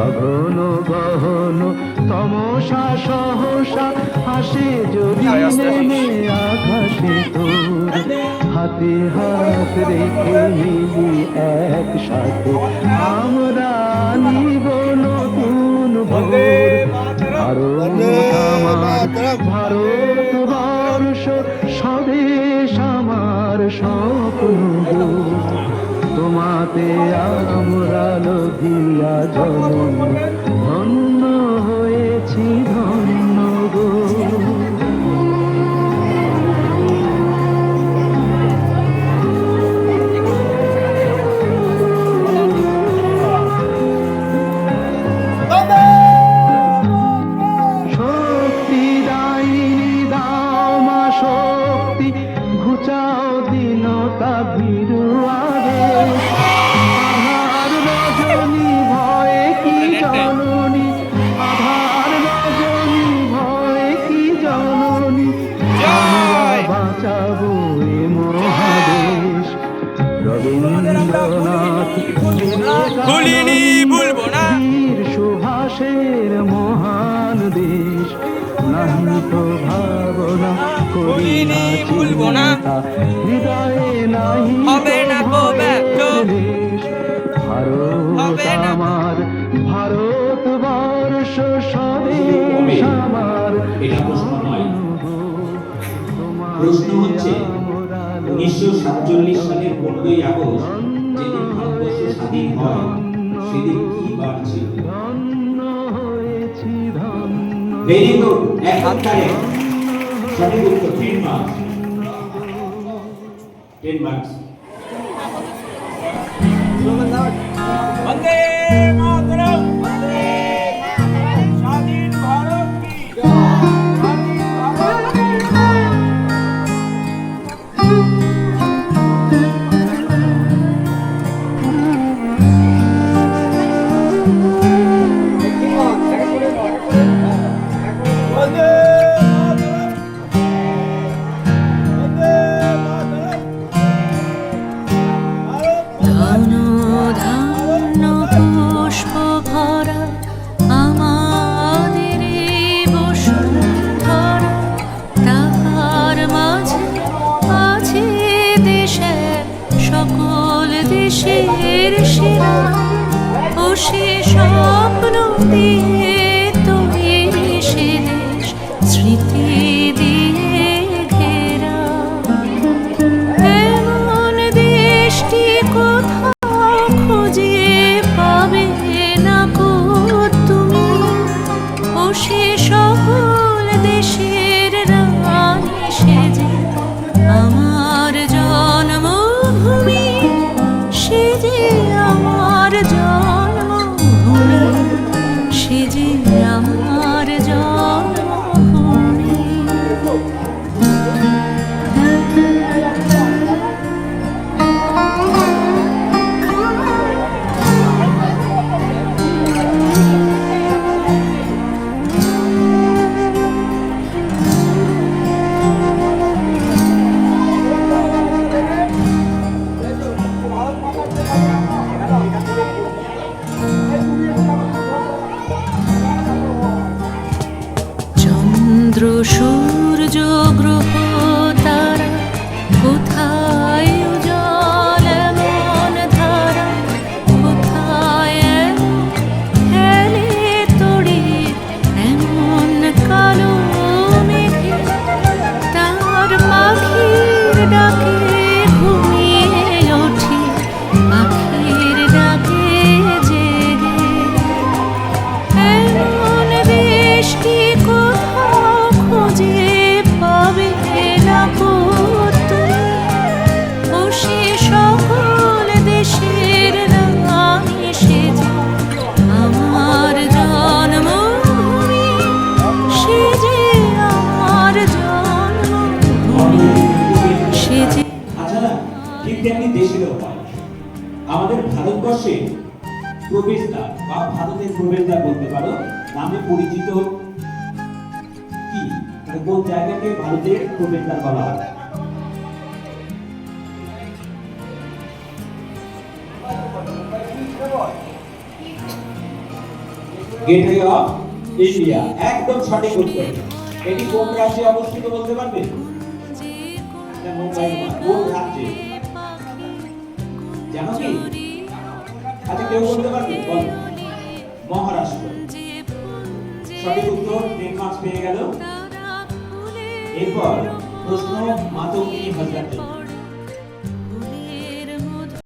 সঘন গহন তমসা সহসা হাসে যদি নেমে আকাশে তোর হাতে হাত রেখে মিলি একসাথে আমরা নিব নতুন ভোর। ভারত আমার ভারতবর্ষ স্বদেশ আমার স্বপ্ন তোমাতে আমরা লভিয়া জনম ধন্য হয়েছি ধন্য গো। শক্তি দায়িনী দাও মা শক্তি ঘুচাও দীনতা ভীরু আদেশ। আধার রজনী ভয়ে কি জননী আধার রজনী ভয়ে কি জননী আমরা বাঁচাবো এ মহাদেশ। রবীন্দ্রনাথ বীর সুভাষের মহান দেশ নাহি তো ভাবনা করি না চিন্তা হৃদয়ে নাহি দেশ। ভারত আমার ভারতবর্ষ স্বদেশ আমার। প্রশ্ন হচ্ছে 1947 সালের 15ই আগস্ট যেদিন ভারতবর্ষ স্বাধীন হয় সেদিন কি বার ছিল? ভেরি গুড, একদম কারেক্ট। সঠিক উত্তর 10 মার্কস। 10 মার্কস। বন্দে মাতরম, বন্দে মাতরম, স্বাধীন ভারত কি জয়, স্বাধীন ভারত কি জয়। বন্দে মাতরম, বন্দে মাতরম, ধন ধান্য পুষ্প ভরা আমাদের বসুন্ধরা, তাহার মাঝে আছে দেশে সকল দেশের সেরা। ও সে স্বপ্ন দিয়ে তৈরি সে দেশ স্মৃতি দিয়ে ঘেরা। এমন দেশটি কোথাও খুঁজে পাবে না কো তুমি। ও সে সকল দেশের রানী সেজে আমার জন্মভূমি, সে যে আমার জন্মভূমি, সে যে আমার জন্মভূমি। চন্দ্র সূর্য গ্রহ তারা কোথায় উজ্জ্বল এমন ধারা, কোথায় খেলে তড়ি এমন কালো মেঘে। তার পাখির ডাকে ঘুমিয়ে ওঠে, পাখির ডাকে জেগে। এমন দেশটি কোথাও খুঁজে পাবে না কো তুমি। ও সে সকল দেশের রানী সেজে আমার জন্মভূমি, সে যে আমার জন্মভূমি, সে যে। আচ্ছা না, ঠিক তেমনি দেশেরও হয়। আমাদের ভারতবর্ষে প্রবেশদ্বার বা ভারতের প্রবেশদ্বার বলতে পারো নামে পরিচিত কি, মানে কোন জায়গাকে ভারতের প্রবেশদ্বার বলা হয়? গেটওয়ে অফ ইন্ডিয়া একদম সঠিক উত্তর। এটি কোন রাজ্যে অবস্থিত বলতে পারবেন? এটা মুম্বাই না, কোন রাজ্যে জানো কি? আচ্ছা কেউ বলতে পারবে? বল। মহারাষ্ট্র। সঠিক উত্তর, 10 মার্কস পেয়ে গেল। এরপর প্রশ্ন মাতঙ্গিনী হাজরার জন্য।